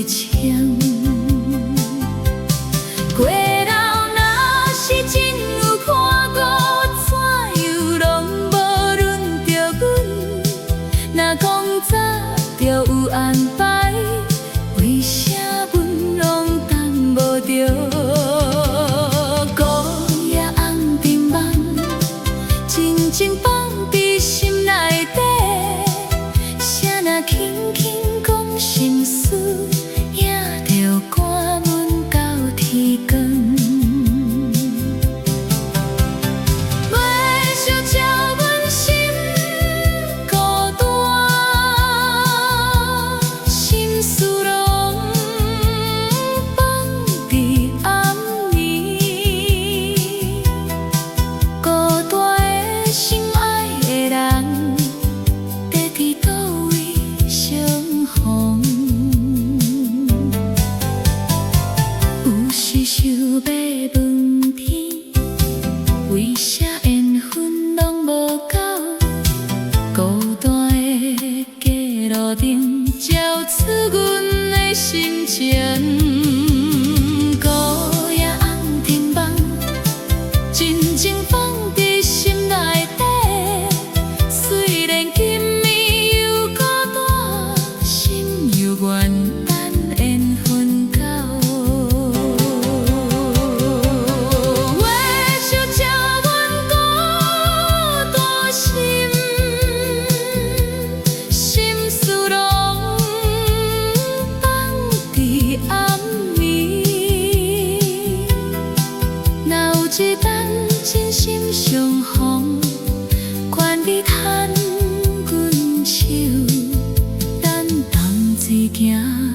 一枪。过路若是真有看过，怎样拢无轮着阮？若讲早就有安排，为啥阮拢等无着？孤夜红尘梦，真情放伫心内底，谁若轻轻讲心事，也着赶阮到天光。袂想照阮心孤单，心事拢放伫暗暝，孤单的心爱的人，在伫倒位相逢？有时想要问天，为啥缘分拢无够？孤单的街路顶，照出阮的心情。孤夜红尘梦，真情放伫心内底。虽然今暝又孤单，心又愿等缘分到。为想照阮孤单心，心事拢放伫暗暝。若有一天真心相逢，愿你牵阮手，咱同齐行。